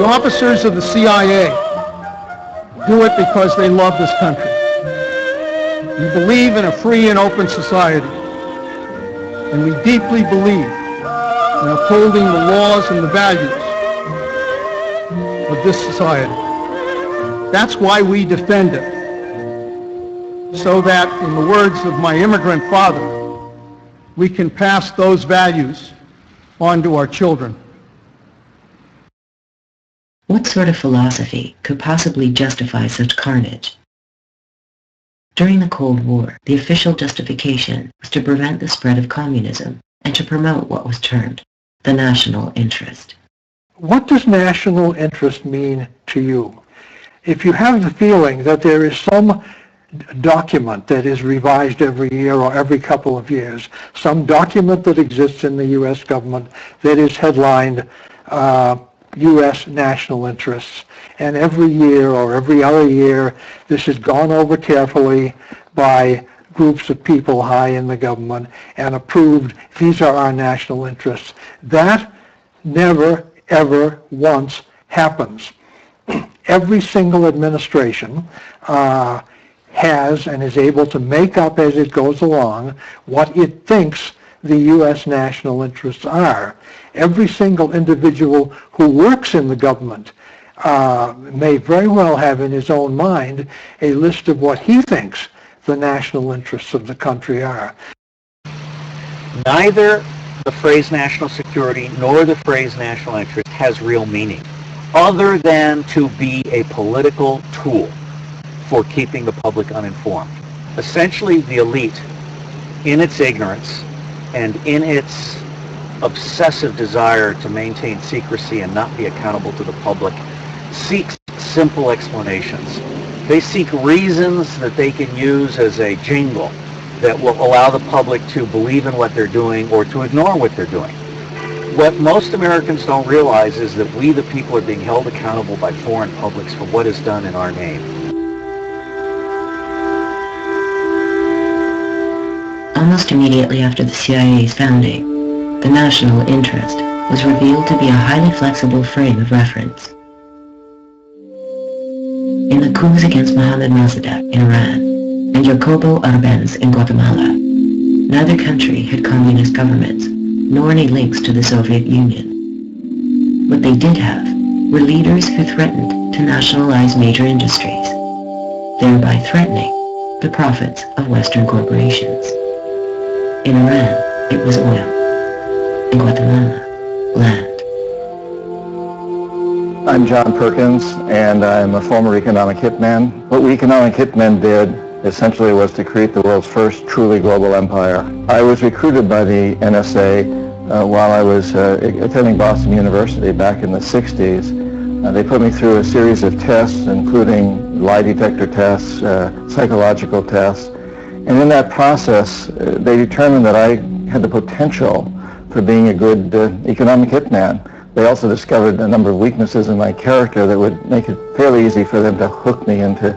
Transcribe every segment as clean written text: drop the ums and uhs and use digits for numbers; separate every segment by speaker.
Speaker 1: The officers of the CIA do it because they love this country. We believe in a free and open society, and we deeply believe in upholding the laws and the values of this society. That's why we defend it, so that, in the words of my immigrant father, we can pass those values on to our children.
Speaker 2: What sort of philosophy could possibly justify such carnage? During the Cold War, the official justification was to prevent the spread of communism and to promote what was termed the national interest.
Speaker 3: What does national interest mean to you? If you have the feeling that there is some document that is revised every year or every couple of years, some document that exists in the U.S. government that is headlined U.S. national interests, and every year or every other year this is gone over carefully by groups of people high in the government and approved, these are our national interests. That never, ever once happens. Every single administration has and is able to make up as it goes along what it thinks the U.S. national interests are. Every single individual who works in the government may very well have in his own mind a list of what he thinks the national interests of the country are.
Speaker 4: Neither the phrase national security nor the phrase national interest has real meaning, other than to be a political tool for keeping the public uninformed. Essentially, the elite, in its ignorance and in its obsessive desire to maintain secrecy and not be accountable to the public, seeks simple explanations. They seek reasons that they can use as a jingle that will allow the public to believe in what they're doing or to ignore what they're doing. What most Americans don't realize is that we, the people, are being held accountable by foreign publics for what is done in our name.
Speaker 2: Almost immediately after the CIA's founding, the national interest was revealed to be a highly flexible frame of reference. In the coups against Mohammad Mossadegh in Iran and Jacobo Arbenz in Guatemala, neither country had communist governments, nor any links to the Soviet Union. What they did have were leaders who threatened to nationalize major industries, thereby threatening the profits of Western corporations. In Iran, it was oil. In Guatemala, land.
Speaker 5: I'm John Perkins, and I'm a former economic hitman. What we economic hitmen did essentially was to create the world's first truly global empire. I was recruited by the NSA while I was attending Boston University back in the 60s. They put me through a series of tests, including lie detector tests, psychological tests, and in that process, they determined that I had the potential for being a good economic hitman. They also discovered a number of weaknesses in my character that would make it fairly easy for them to hook me into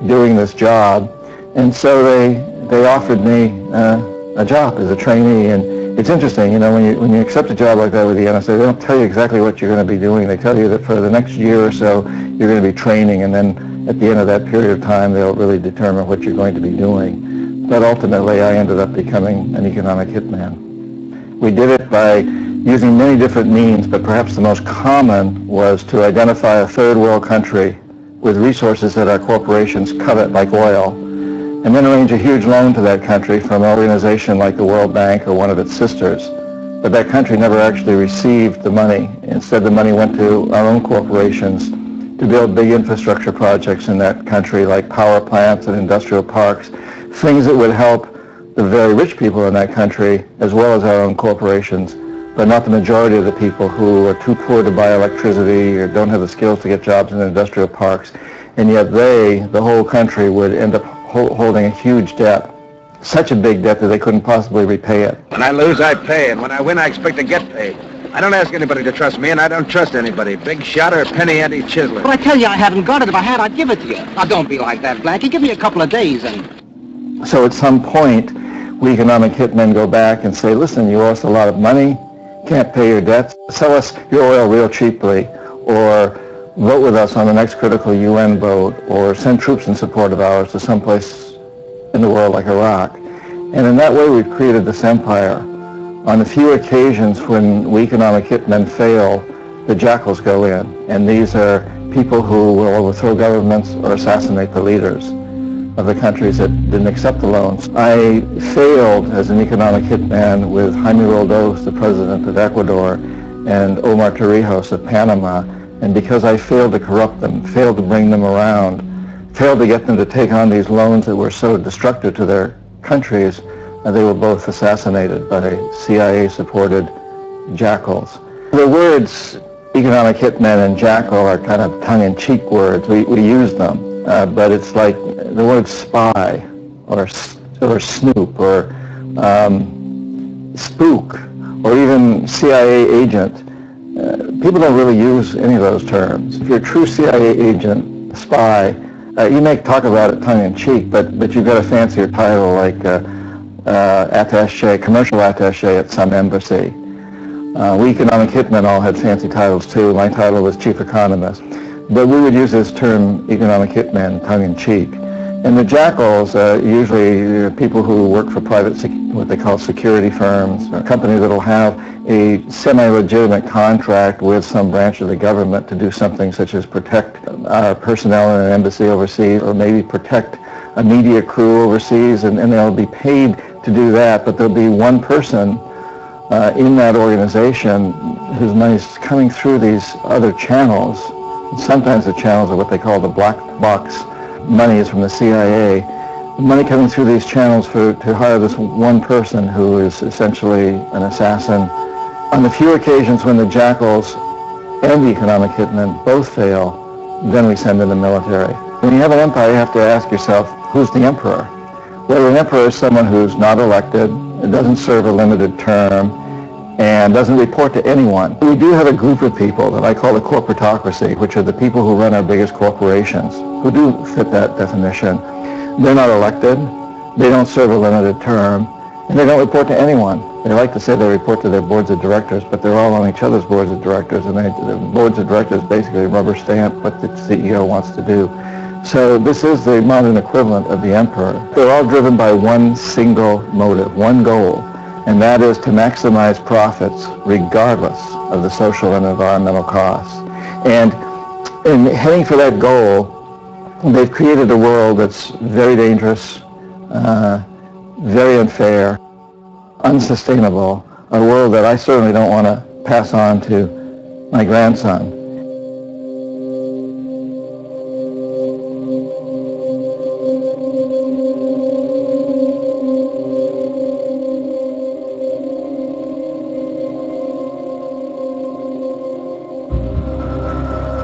Speaker 5: doing this job. And so they offered me a job as a trainee. And it's interesting, you know, when you accept a job like that with the NSA, they don't tell you exactly what you're going to be doing. They tell you that for the next year or so, you're going to be training, and then at the end of that period of time, they'll really determine what you're going to be doing. But ultimately, I ended up becoming an economic hitman. We did it by using many different means, but perhaps the most common was to identify a third world country with resources that our corporations covet, like oil, and then arrange a huge loan to that country from an organization like the World Bank or one of its sisters. But that country never actually received the money. Instead, the money went to our own corporations to build big infrastructure projects in that country, like power plants and industrial parks, things that would help the very rich people in that country, as well as our own corporations, but not the majority of the people who are too poor to buy electricity or don't have the skills to get jobs in industrial parks. And yet the whole country, would end up holding a huge debt, such a big debt that they couldn't possibly repay it.
Speaker 6: When I lose, I pay, and when I win, I expect to get paid. I don't ask anybody to trust me, and I don't trust anybody. Big shot or penny ante chiseler.
Speaker 7: But I tell you, I haven't got it. If I had, I'd give it to you. Now, don't be like that, Blackie. Give me a couple of days and...
Speaker 5: So at some point, we economic hitmen go back and say, listen, you owe us a lot of money, can't pay your debts, sell us your oil real cheaply, or vote with us on the next critical UN vote, or send troops in support of ours to someplace in the world like Iraq. And in that way, we've created this empire. On the few occasions when we economic hitmen fail, the jackals go in, and these are people who will overthrow governments or assassinate the leaders of the countries that didn't accept the loans. I failed as an economic hitman with Jaime Roldos, the president of Ecuador, and Omar Torrijos of Panama, and because I failed to corrupt them, failed to bring them around, failed to get them to take on these loans that were so destructive to their countries, they were both assassinated by CIA-supported jackals. The words economic hitman and jackal are kind of tongue-in-cheek words. We use them. But it's like the word spy or snoop or spook or even CIA agent. People don't really use any of those terms. If you're a true CIA agent, spy, you may talk about it tongue-in-cheek, but you've got a fancier title like attaché, commercial attaché at some embassy. We economic hitmen all had fancy titles too. My title was chief economist. But we would use this term economic hitman tongue-in-cheek. And the jackals, usually people who work for what they call security firms, or companies that will have a semi-legitimate contract with some branch of the government to do something such as protect our personnel in an embassy overseas, or maybe protect a media crew overseas, and they'll be paid to do that, but there'll be one person in that organization whose money's coming through these other channels. Sometimes the channels are what they call the black box money is from the CIA. Money coming through these channels to hire this one person who is essentially an assassin. On the few occasions when the jackals and the economic hitmen both fail, then we send in the military. When you have an empire, you have to ask yourself, who's the emperor? Well, an emperor is someone who's not elected, doesn't serve a limited term, and doesn't report to anyone. We do have a group of people that I call the corporatocracy, which are the people who run our biggest corporations, who do fit that definition. They're not elected, they don't serve a limited term, and they don't report to anyone. They like to say they report to their boards of directors, but they're all on each other's boards of directors, and the boards of directors basically rubber stamp what the CEO wants to do. So this is the modern equivalent of the emperor. They're all driven by one single motive, one goal, and that is to maximize profits regardless of the social and environmental costs. And in heading for that goal, they've created a world that's very dangerous, very unfair, unsustainable, a world that I certainly don't want to pass on to my grandson.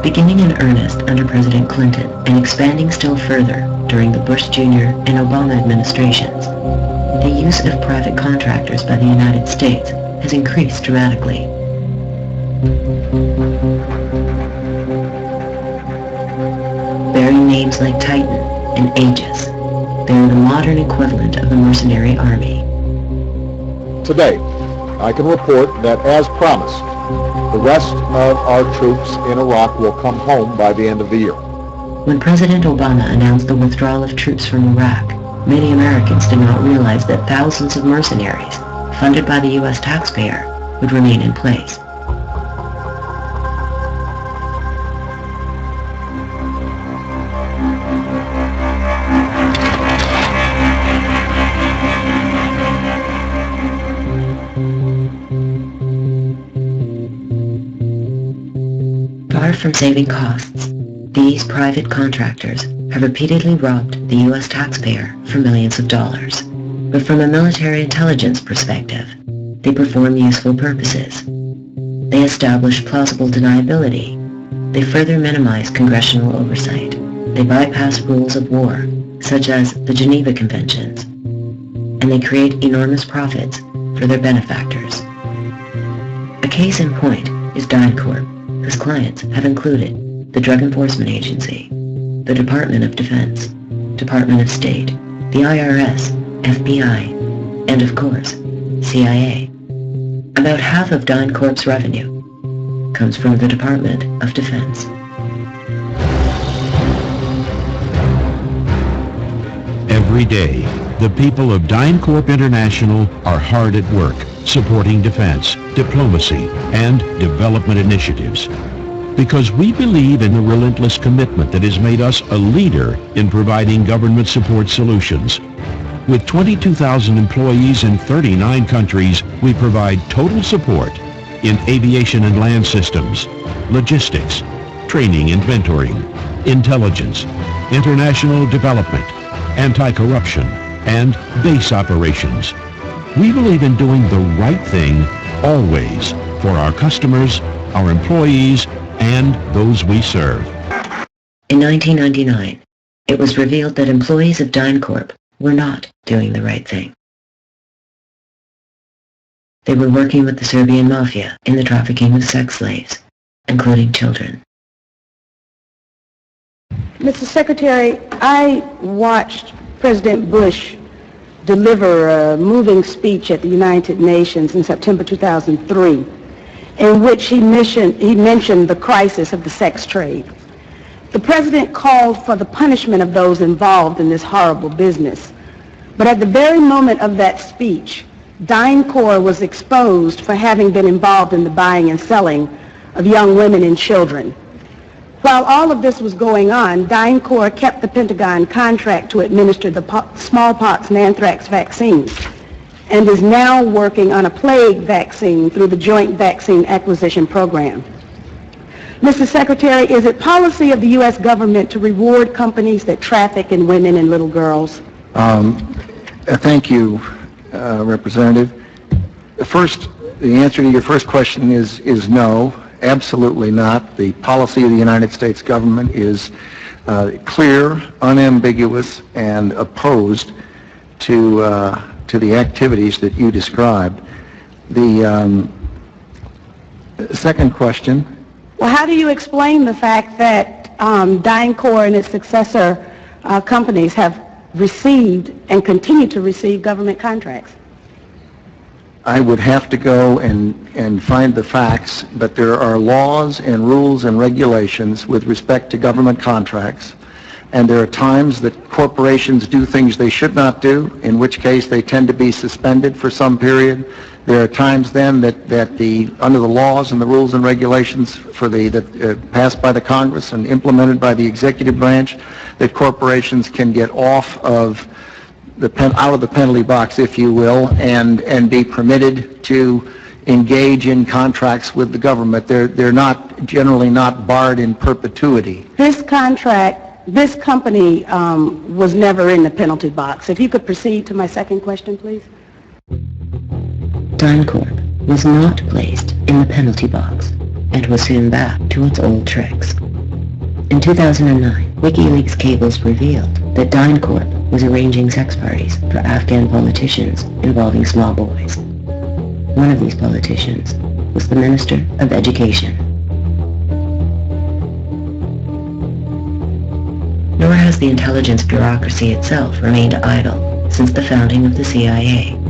Speaker 2: Beginning in earnest under President Clinton and expanding still further during the Bush Jr. and Obama administrations, the use of private contractors by the United States has increased dramatically. Bearing names like Titan and Aegis, they are the modern equivalent of the mercenary army.
Speaker 8: Today, I can report that, as promised, the rest of our troops in Iraq will come home by the end of the year.
Speaker 2: When President Obama announced the withdrawal of troops from Iraq, many Americans did not realize that thousands of mercenaries, funded by the U.S. taxpayer, would remain in place. Far from saving costs, these private contractors have repeatedly robbed the U.S. taxpayer for millions of dollars. But from a military intelligence perspective, they perform useful purposes. They establish plausible deniability. They further minimize congressional oversight. They bypass rules of war, such as the Geneva Conventions. And they create enormous profits for their benefactors. A case in point is DynCorp, whose clients have included the Drug Enforcement Agency, the Department of Defense, Department of State, the IRS, FBI, and of course, CIA. About half of DynCorp's revenue comes from the Department of Defense.
Speaker 9: Every day, the people of DynCorp International are hard at work, supporting defense, diplomacy, and development initiatives. Because we believe in the relentless commitment that has made us a leader in providing government support solutions. With 22,000 employees in 39 countries, we provide total support in aviation and land systems, logistics, training and mentoring, intelligence, international development, anti-corruption, and base operations. We believe in doing the right thing always for our customers, our employees, and those we serve.
Speaker 2: In 1999, it was revealed that employees of DynCorp were not doing the right thing. They were working with the Serbian mafia in the trafficking of sex slaves, including children.
Speaker 10: Mr. Secretary, I watched President Bush deliver a moving speech at the United Nations in September 2003, in which he mentioned the crisis of the sex trade. The President called for the punishment of those involved in this horrible business. But at the very moment of that speech, DynCorp was exposed for having been involved in the buying and selling of young women and children. While all of this was going on, DynCorp kept the Pentagon contract to administer the smallpox and anthrax vaccines and is now working on a plague vaccine through the Joint Vaccine Acquisition Program. Mr. Secretary, is it policy of the U.S. government to reward companies that traffic in women and little girls?
Speaker 3: Thank you, Representative. The answer to your first question is no, absolutely not. The policy of the United States government is clear, unambiguous, and opposed to the activities that you described. The second question.
Speaker 10: Well, how do you explain the fact that DynCorp and its successor companies have received and continue to receive government contracts?
Speaker 3: I would have to go and find the facts, but there are laws and rules and regulations with respect to government contracts, and there are times that corporations do things they should not do, in which case they tend to be suspended for some period. There are times then that under the laws and the rules and regulations that passed by the Congress and implemented by the executive branch, that corporations can get off of out of the penalty box, if you will, and be permitted to engage in contracts with the government. They're not generally not barred in perpetuity.
Speaker 10: This company was never in the penalty box. If you could proceed to my second question, please.
Speaker 2: DynCorp was not placed in the penalty box and was soon back to its old tricks. In 2009, WikiLeaks cables revealed that DynCorp was arranging sex parties for Afghan politicians involving small boys. One of these politicians was the Minister of Education. Nor has the intelligence bureaucracy itself remained idle since the founding of the CIA.